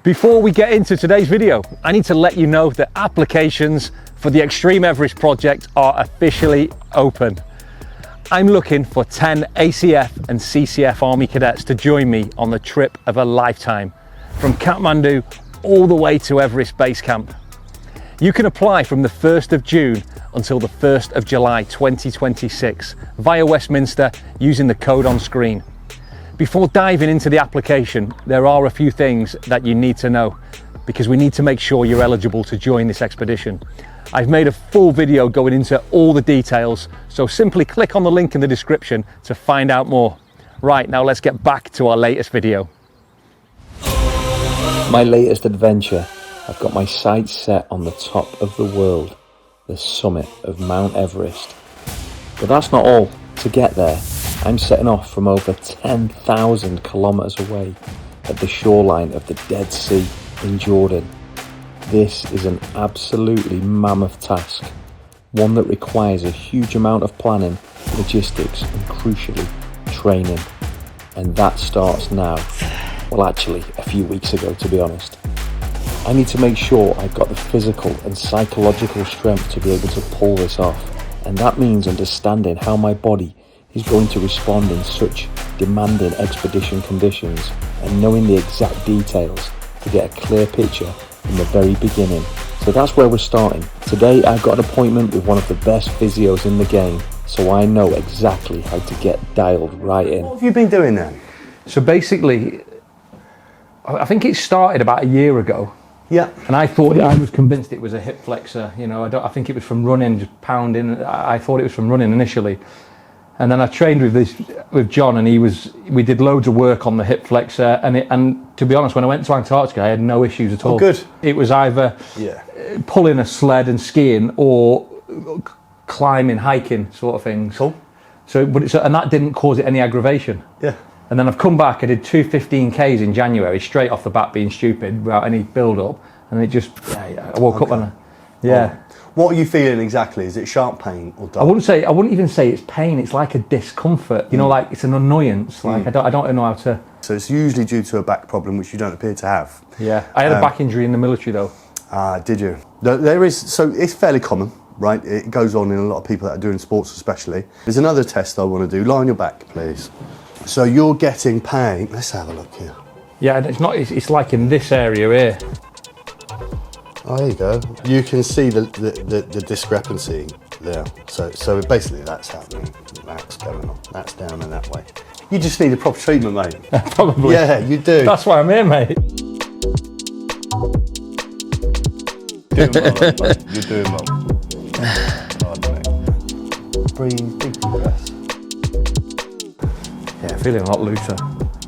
Before we get into today's video, I need to let you know that applications for the Xtreme Everest project are officially open. I'm looking for 10 ACF and CCF Army cadets to join me on the trip of a lifetime, from Kathmandu all the way to Everest Base Camp. You can apply from the 1st of June until the 1st of July 2026 via Westminster using the code on screen. Before diving into the application, there are a few things that you need to know because we need to make sure you're eligible to join this expedition. I've made a full video going into all the details, so simply click on the link in the description to find out more. Right, now let's get back to our latest video. My latest adventure, I've got my sights set on the top of the world, the summit of Mount Everest. But that's not all. To get there, I'm setting off from over 10,000 kilometers away at the shoreline of the Dead Sea in Jordan. This is an absolutely mammoth task, one that requires a huge amount of planning, logistics and crucially, training. And that starts now. Well, actually, a few weeks ago, to be honest. I need to make sure I've got the physical and psychological strength to be able to pull this off. And that means understanding how my body is going to respond in such demanding expedition conditions and knowing the exact details to get a clear picture from the very beginning. So that's where we're starting. Today I've got an appointment with one of the best physios in the game, so I know exactly how to get dialed right in. What have you been doing then? So basically, I think it started about a year ago. Yeah. And I was convinced it was a hip flexor, you know, I think it was from running, just pounding. I thought it was from running initially. And then I trained with John, and we did loads of work on the hip flexor, and to be honest, when I went to Antarctica, I had no issues at all. Oh, good. It was either pulling a sled and skiing or climbing, hiking sort of things. Cool. And that didn't cause it any aggravation. Yeah. And then I've come back, I did 2 15Ks in January, straight off the bat being stupid, without any build-up. And it just, I woke up and What are you feeling exactly? Is it sharp pain or dull? I wouldn't even say it's pain, it's like a discomfort, you know, like it's an annoyance, like I don't know how to... So it's usually due to a back problem, which you don't appear to have. Yeah, I had a back injury in the military though. Did you? So it's fairly common, right? It goes on in a lot of people that are doing sports especially. There's another test I want to do. Lie on your back, please. So you're getting pain. Let's have a look here. Yeah, and it's like in this area here. Oh, there you go. You can see the discrepancy there. So basically that's happening. That's going on. That's down and that way. You just need a proper treatment, mate. Probably. Yeah, you do. That's why I'm here, mate. Doing well, mate. You're doing well. Hard, mate. Breathe, big breaths. Yeah, feeling a lot looser.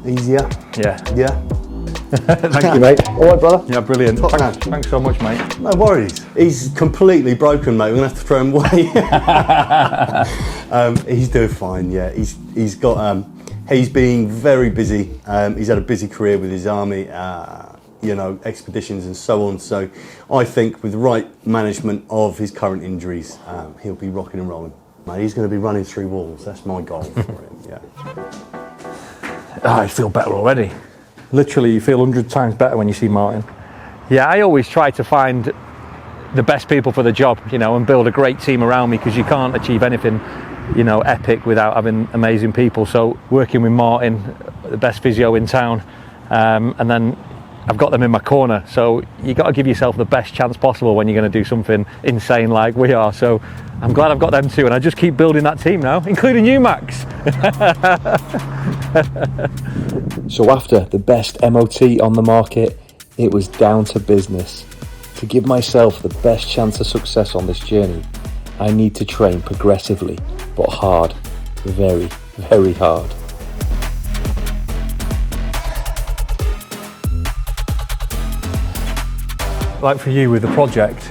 Easier? Yeah. Yeah. Thank you, mate. All right, brother? Yeah, brilliant. Top man. Thanks so much, mate. No worries. He's completely broken, mate. We're going to have to throw him away. He's doing fine, yeah. He's got... he's been very busy. He's had a busy career with his army, you know, expeditions and so on. So I think with the right management of his current injuries, he'll be rocking and rolling. Mate, he's going to be running through walls. That's my goal for him, yeah. I feel better already. Literally, you feel 100 times better when you see Martin. Yeah, I always try to find the best people for the job, you know, and build a great team around me, because you can't achieve anything, you know, epic without having amazing people. So working with Martin, the best physio in town, and then I've got them in my corner. So you got to give yourself the best chance possible when you're going to do something insane like we are. So I'm glad I've got them too, and I just keep building that team now, including you, Max. So after the best MOT on the market, it was down to business. To give myself the best chance of success on this journey, I need to train progressively, but hard, very, very hard. Like for you with the project,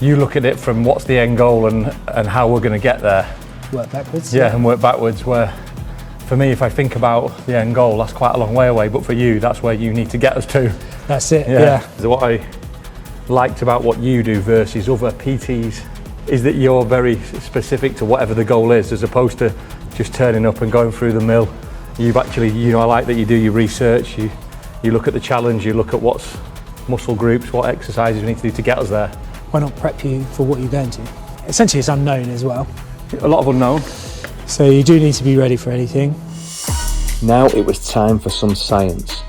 you look at it from what's the end goal and how we're going to get there. Work backwards. Yeah, and work backwards. Where for me, if I think about the end goal, that's quite a long way away, but for you, that's where you need to get us to. That's it, yeah. So what I liked about what you do versus other PTs is that you're very specific to whatever the goal is, as opposed to just turning up and going through the mill. You've actually, you know, I like that you do your research, You look at the challenge, you look at what's muscle groups, what exercises we need to do to get us there. Why not prep you for what you're going to? Essentially, it's unknown as well. A lot of unknown. So you do need to be ready for anything. Now it was time for some science.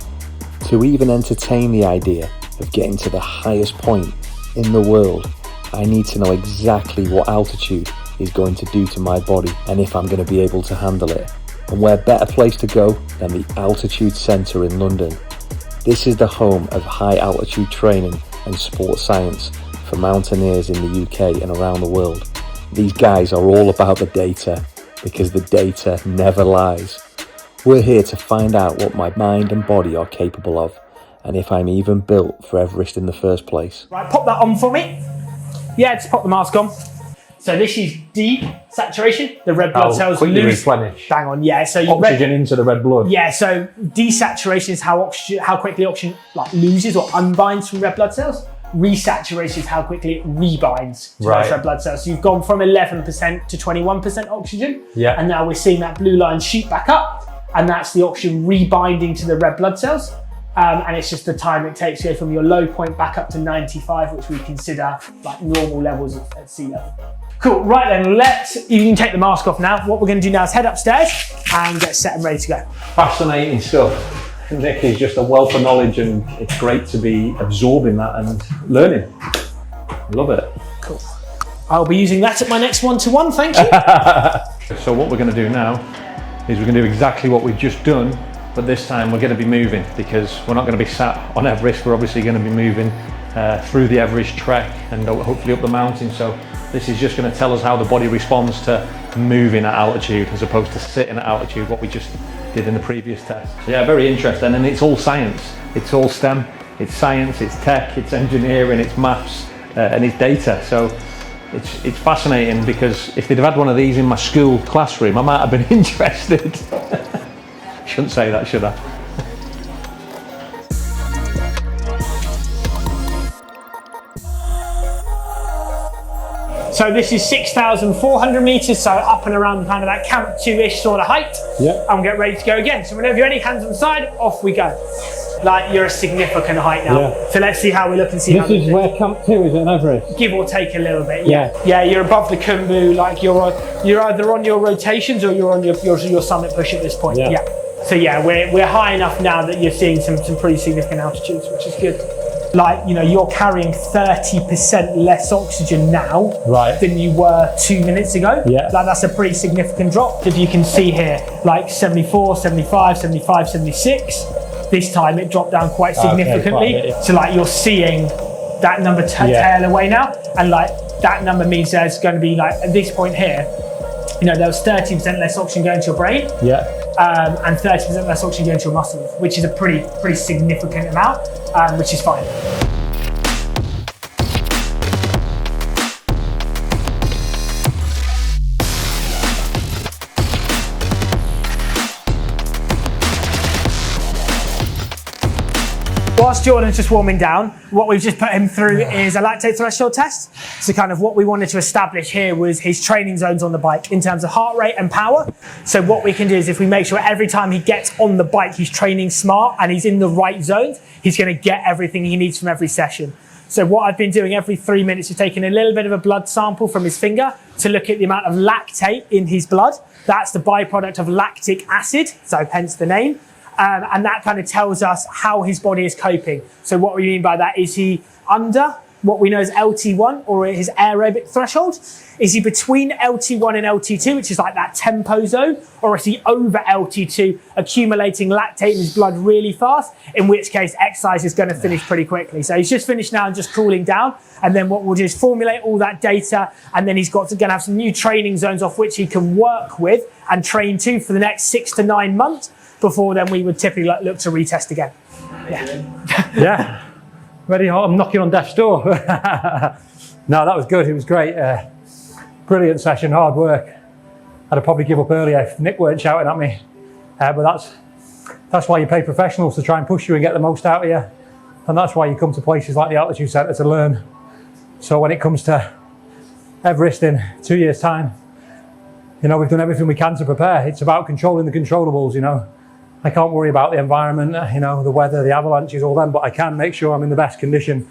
To even entertain the idea of getting to the highest point in the world, I need to know exactly what altitude is going to do to my body and if I'm going to be able to handle it. And where better place to go than the Altitude Centre in London. This is the home of high altitude training and sports science for mountaineers in the UK and around the world. These guys are all about the data, because the data never lies. We're here to find out what my mind and body are capable of, and if I'm even built for Everest in the first place. Right, pop that on for me. Yeah, just pop the mask on. So this is desaturation. The red blood cells lose. Replenish. Bang on, yeah. So Oxygen into the red blood. Yeah, so desaturation is how quickly oxygen loses or unbinds from red blood cells. Resaturation is how quickly it rebinds to those red blood cells. So you've gone from 11% to 21% oxygen. Yeah. And now we're seeing that blue line shoot back up, and that's the oxygen rebinding to the red blood cells. And it's just the time it takes to go from your low point back up to 95, which we consider like normal levels at sea level. Cool, right then, you can take the mask off now. What we're going to do now is head upstairs and get set and ready to go. Fascinating stuff. Nick is just a wealth of knowledge, and it's great to be absorbing that and learning. Love it. Cool. I'll be using that at my next one-to-one, thank you. So what we're going to do now is we're going to do exactly what we've just done, but this time we're going to be moving, because we're not going to be sat on Everest. We're obviously going to be moving through the Everest trek and hopefully up the mountain. So this is just going to tell us how the body responds to moving at altitude as opposed to sitting at altitude, what we just did in the previous test. So yeah, very interesting, and it's all science. It's all STEM. It's science, it's tech, it's engineering, it's maths, and it's data. So it's fascinating, because if they'd have had one of these in my school classroom, I might have been interested. Shouldn't say that, should I? So this is 6,400 meters, so up and around kind of that Camp 2-ish sort of height. Yeah. And we'll get ready to go again. So whenever you're ready, hands on the side, off we go. Like, you're a significant height now. Yeah. So let's see how we look and see how This is where Camp 2 is at Everest. give or take a little bit, yeah. Yeah, you're above the Khumbu, like you're either on your rotations or you're on your summit push at this point. Yeah. So yeah, we're high enough now that you're seeing some pretty significant altitudes, which is good. Like, you know, you're carrying 30% less oxygen now than you were 2 minutes ago. Yeah. Like, that's a pretty significant drop. If you can see here, like 74, 75, 75, 76. This time it dropped down quite significantly. Okay, yeah. So like, you're seeing that number tail away now. And like, that number means there's going to be, like, at this point here, you know, there was 30% less oxygen going to your brain. Yeah. And 30% less oxygen going to your muscles, which is a pretty significant amount, which is fine. Whilst Jordan's just warming down, what we've just put him through is a lactate threshold test. So kind of what we wanted to establish here was his training zones on the bike in terms of heart rate and power. So what we can do is, if we make sure every time he gets on the bike, he's training smart and he's in the right zones, he's going to get everything he needs from every session. So what I've been doing every 3 minutes is taking a little bit of a blood sample from his finger to look at the amount of lactate in his blood. That's the byproduct of lactic acid, so hence the name. And that kind of tells us how his body is coping. So what we mean by that, is he under what we know as LT1, or his aerobic threshold? Is he between LT1 and LT2, which is like that tempo zone? Or is he over LT2, accumulating lactate in his blood really fast, in which case exercise is going to finish pretty quickly. So he's just finished now and just cooling down. And then what we'll do is formulate all that data, and then he's going to have some new training zones off which he can work with and train to for the next 6 to 9 months. Before then, we would typically look to retest again. Yeah. Yeah. Ready? I'm knocking on death's door. No, that was good. It was great. Brilliant session, hard work. I'd have probably give up earlier if Nick weren't shouting at me. But that's why you pay professionals to try and push you and get the most out of you. And that's why you come to places like the Altitude Centre to learn. So when it comes to Everest in 2 years' time, you know, we've done everything we can to prepare. It's about controlling the controllables, you know. I can't worry about the environment, you know, the weather, the avalanches, all them, but I can make sure I'm in the best condition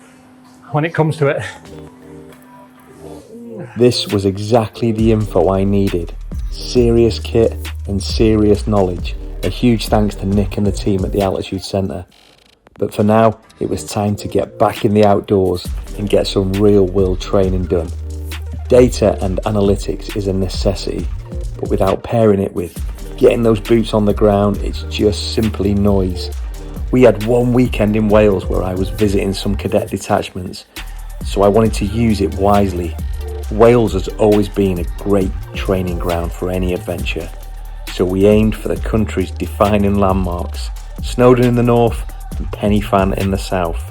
when it comes to it. This was exactly the info I needed. Serious kit and serious knowledge. A huge thanks to Nick and the team at the Altitude Centre. But for now, it was time to get back in the outdoors and get some real world training done. Data and analytics is a necessity, but without pairing it with getting those boots on the ground, it's just simply noise. We had one weekend in Wales where I was visiting some cadet detachments, so I wanted to use it wisely. Wales has always been a great training ground for any adventure, so we aimed for the country's defining landmarks, Snowdon in the north and Pen y Fan in the south.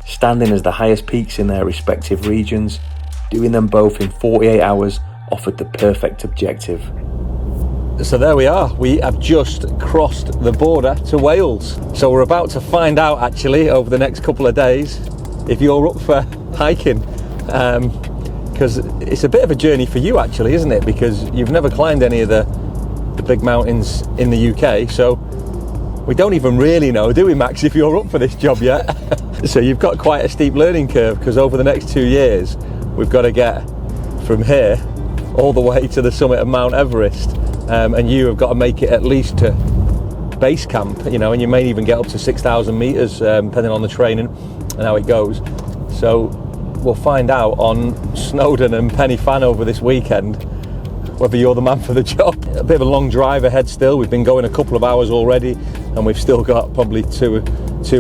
Standing as the highest peaks in their respective regions, doing them both in 48 hours offered the perfect objective. So there we are, we have just crossed the border to Wales. So we're about to find out actually over the next couple of days if you're up for hiking. Because it's a bit of a journey for you actually, isn't it? Because you've never climbed any of the big mountains in the UK, so we don't even really know, do we, Max, if you're up for this job yet? So you've got quite a steep learning curve, because over the next 2 years we've got to get from here all the way to the summit of Mount Everest, and you have got to make it at least to base camp, you know, and you may even get up to 6,000 meters depending on the training and how it goes. So we'll find out on Snowdon and Pen y Fan over this weekend whether you're the man for the job. A bit of a long drive ahead still. We've been going a couple of hours already and we've still got probably two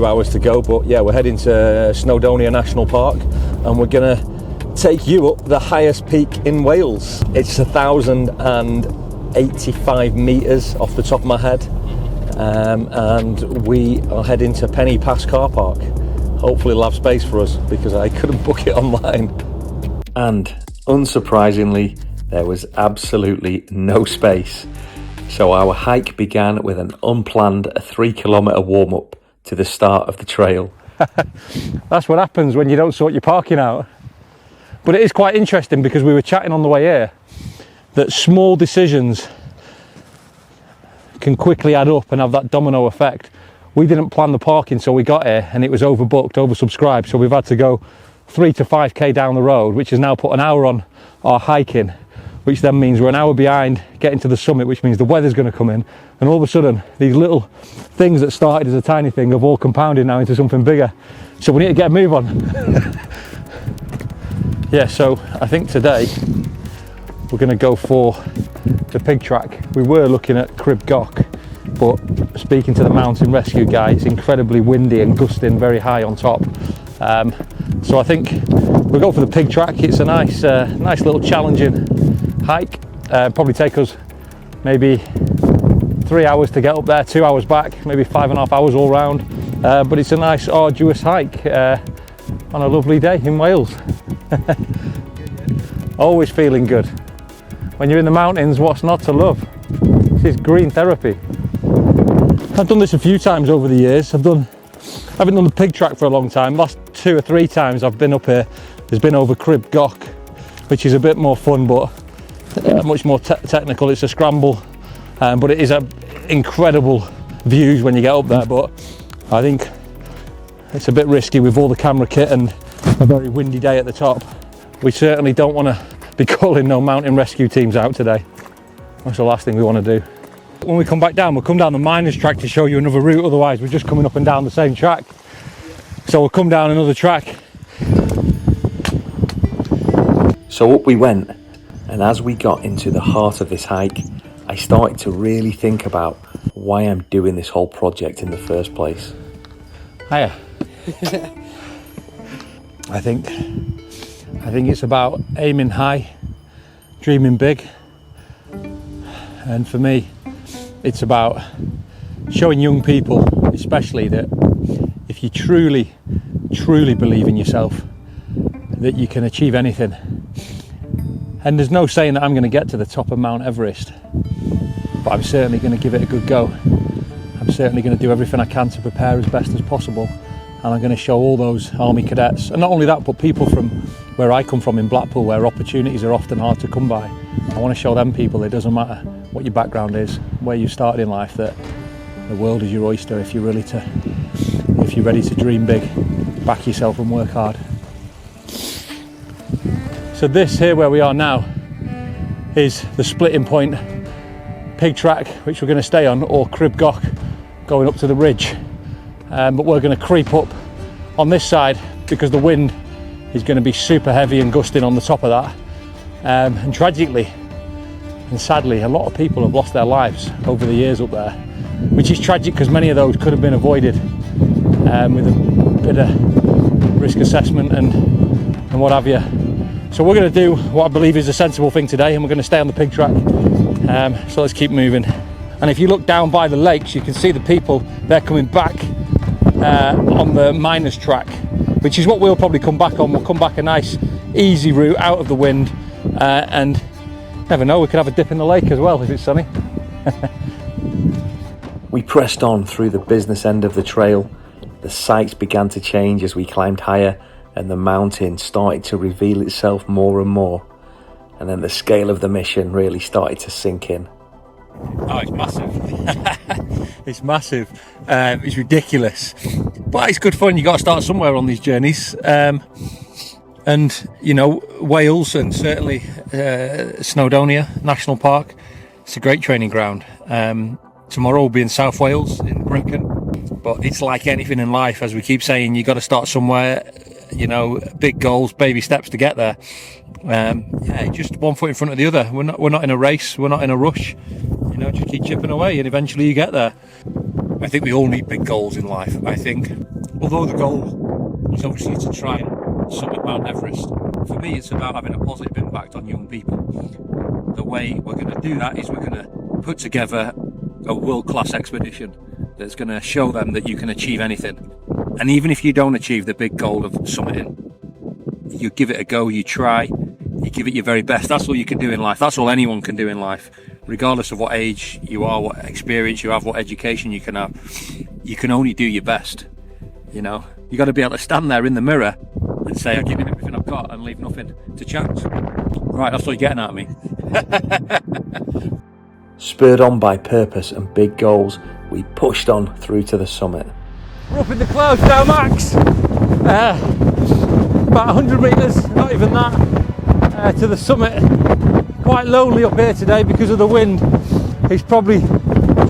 hours to go, but yeah, we're heading to Snowdonia National Park and we're gonna take you up the highest peak in Wales. It's 1,085 meters off the top of my head, and we are heading to Penny Pass car park. Hopefully they'll have space for us because I couldn't book it online. And unsurprisingly, there was absolutely no space. So our hike began with an unplanned 3-kilometre warm-up to the start of the trail. That's what happens when you don't sort your parking out. But it is quite interesting because we were chatting on the way here that small decisions can quickly add up and have that domino effect. We didn't plan the parking so we got here and it was overbooked, oversubscribed, so we've had to go 3 to 5k down the road, which has now put an hour on our hiking, which then means we're an hour behind getting to the summit, which means the weather's going to come in, and all of a sudden these little things that started as a tiny thing have all compounded now into something bigger, so we need to get a move on. Yeah, so I think today we're going to go for the pig track. We were looking at Crib Goch, but speaking to the mountain rescue guy, it's incredibly windy and gusting very high on top. So I think we'll go for the pig track. It's a nice little challenging hike. Probably take us maybe 3 hours to get up there, 2 hours back, maybe 5.5 hours all round. But it's a nice arduous hike on a lovely day in Wales. Always feeling good. When you're in the mountains, what's not to love? This is green therapy. I've done this a few times over the years. I haven't done the pig track for a long time. Last 2 or 3 times I've been up here has been over Crib Goch, which is a bit more fun but much more technical. It's a scramble, but it is incredible views when you get up there, but I think it's a bit risky with all the camera kit and a very windy day at the top. We certainly don't want to be calling no mountain rescue teams out today. That's the last thing we want to do. When we come back down, we'll come down the miners track to show you another route, otherwise we're just coming up and down the same track. So we'll come down another track. So up we went, and as we got into the heart of this hike, I started to really think about why I'm doing this whole project in the first place. Hiya. I think it's about aiming high, dreaming big, and for me it's about showing young people especially that if you truly believe in yourself, that you can achieve anything. And there's no saying that I'm going to get to the top of Mount Everest, but I'm certainly going to give it a good go. I'm certainly going to do everything I can to prepare as best as possible, and I'm going to show all those army cadets, and not only that, but people from where I come from in Blackpool, where opportunities are often hard to come by. I want to show them people it doesn't matter what your background is, where you started in life, that The world is your oyster if you're ready to dream big, back yourself and work hard. So this here where we are now is the splitting point pig track, which we're going to stay on, or Crib Goch going up to the ridge. But we're going to creep up on this side because the wind is going to be super heavy and gusting on the top of that. And tragically and sadly, a lot of people have lost their lives over the years up there, which is tragic because many of those could have been avoided with a bit of risk assessment and what have you. So we're going to do what I believe is a sensible thing today, and we're going to stay on the pig track. So let's keep moving. And if you look down by the lakes, you can see the people, they're coming back on the miners track, which is what we'll probably come back on. We'll come back a nice easy route out of the wind, and never know, we could have a dip in the lake as well if it's sunny. We pressed on through the business end of the trail. The sights began to change as we climbed higher, and the mountain started to reveal itself more and more. And then the scale of the mission really started to sink in. Oh, it's massive. It's massive. It's ridiculous. But it's good fun. You got to start somewhere on these journeys. And, you know, Wales and certainly Snowdonia National Park, it's a great training ground. Tomorrow we'll be in South Wales, in Brinken. But it's like anything in life, as we keep saying, you got to start somewhere. You know, big goals, baby steps to get there. Yeah, just one foot in front of the other. We're not in a race. We're not in a rush. You know, just keep chipping away, and eventually you get there. I think we all need big goals in life. I think, although the goal is obviously to try and summit Mount Everest, for me it's about having a positive impact on young people. The way we're going to do that is we're going to put together a world-class expedition that's going to show them that you can achieve anything. And even if you don't achieve the big goal of summiting, you give it a go, you try, you give it your very best. That's all you can do in life. That's all anyone can do in life, regardless of what age you are, what experience you have, what education you can have. You can only do your best. You know, you got to be able to stand there in the mirror and say, I've given everything I've got and leave nothing to chance. Right, that's what you're getting at me. Spurred on by purpose and big goals, we pushed on through to the summit. We're up in the clouds now, Max. About 100 metres, not even that, to the summit. Quite lonely up here today because of the wind. It's probably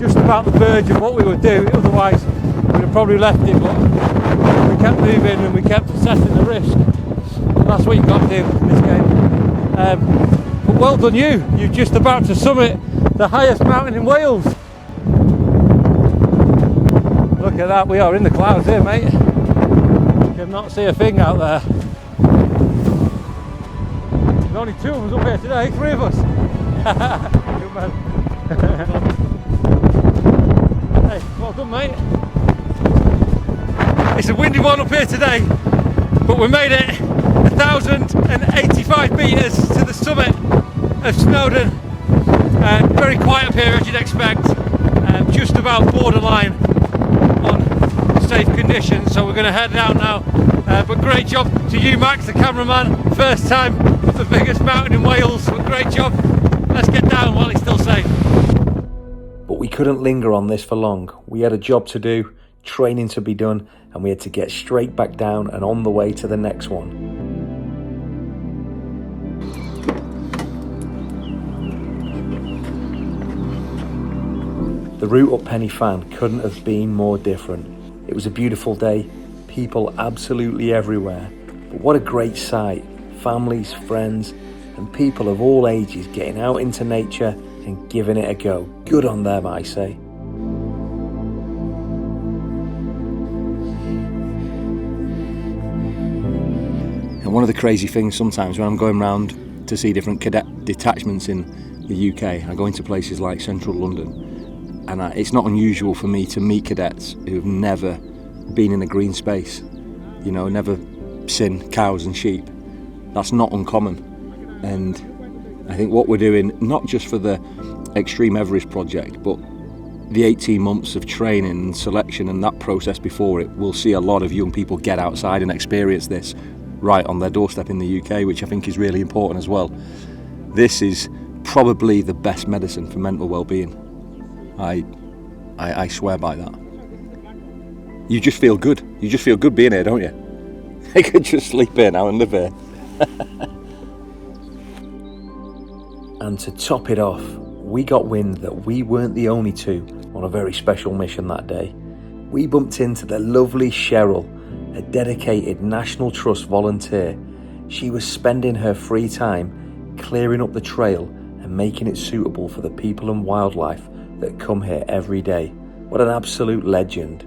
just about the verge of what we would do, otherwise we'd have probably left it, but we kept moving and we kept assessing the risk. And that's what you've got to do in this game. But well done you, you're just about to summit the highest mountain in Wales. Look at that, we are in the clouds here, mate. You cannot see a thing out there. There's only two of us up here today, three of us. Good man. Hey, well done, mate. It's a windy one up here today, but we made it 1,085 metres to the summit of Snowdon. Very quiet up here, as you'd expect. Just about borderline on safe conditions, so we're going to head down now. But great job to you, Max, the cameraman. First time up the biggest mountain in Wales. But great job. Let's get down while it's still safe. But we couldn't linger on this for long. We had a job to do, training to be done, and we had to get straight back down and on the way to the next one. The route up Penny Fan couldn't have been more different. It was a beautiful day, people absolutely everywhere. But what a great sight, families, friends, and people of all ages getting out into nature and giving it a go. Good on them, I say. And one of the crazy things sometimes when I'm going around to see different cadet detachments in the UK, I go into places like central London, and it's not unusual for me to meet cadets who've never been in a green space, you know, never seen cows and sheep. That's not uncommon. And I think what we're doing, not just for the Xtreme Everest project, but the 18 months of training and selection and that process before it, we'll see a lot of young people get outside and experience this right on their doorstep in the UK, which I think is really important as well. This is probably the best medicine for mental well-being. I swear by that. You just feel good. You just feel good being here, don't you? I could just sleep here now and live here. And to top it off, we got wind that we weren't the only two on a very special mission that day. We bumped into the lovely Cheryl, a dedicated National Trust volunteer. She was spending her free time clearing up the trail and making it suitable for the people and wildlife that come here every day. What an absolute legend.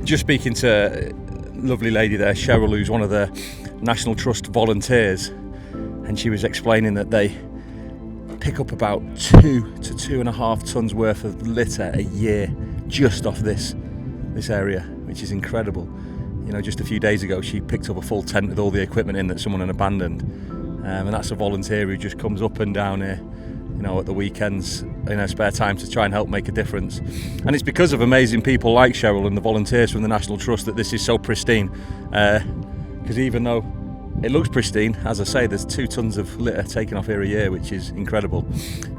Just speaking to a lovely lady there, Cheryl, who's one of the National Trust volunteers, and she was explaining that they pick up about 2 to 2.5 tons worth of litter a year just off this area, which is incredible. You know, just a few days ago she picked up a full tent with all the equipment in that someone had abandoned, and that's a volunteer who just comes up and down here, you know, at the weekends in her spare time to try and help make a difference. And it's because of amazing people like Cheryl and the volunteers from the National Trust that this is so pristine, because even though it looks pristine, as I say, there's 2 tons of litter taken off here a year, which is incredible.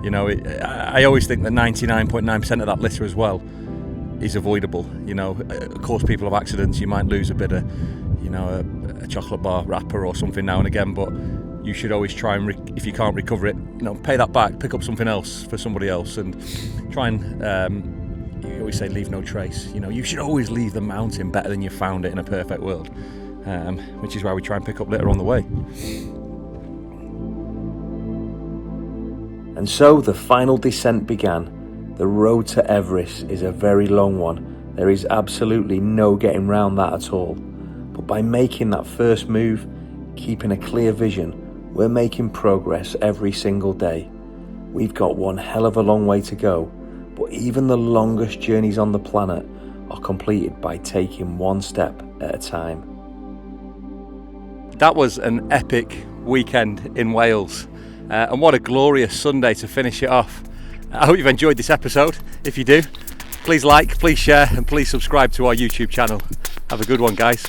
You know, I always think that 99.9% of that litter as well is avoidable. You know, of course people have accidents, you might lose a bit of, you know, a chocolate bar wrapper or something now and again, but you should always try and, if you can't recover it, you know, pay that back, pick up something else for somebody else, and try and, you always say leave no trace. You know, you should always leave the mountain better than you found it in a perfect world, which is why we try and pick up litter on the way. And so the final descent began. The road to Everest is a very long one. There is absolutely no getting round that at all. But by making that first move, keeping a clear vision, we're making progress every single day. We've got one hell of a long way to go, but even the longest journeys on the planet are completed by taking one step at a time. That was an epic weekend in Wales, and what a glorious Sunday to finish it off. I hope you've enjoyed this episode. If you do, please like, please share, and please subscribe to our YouTube channel. Have a good one, guys.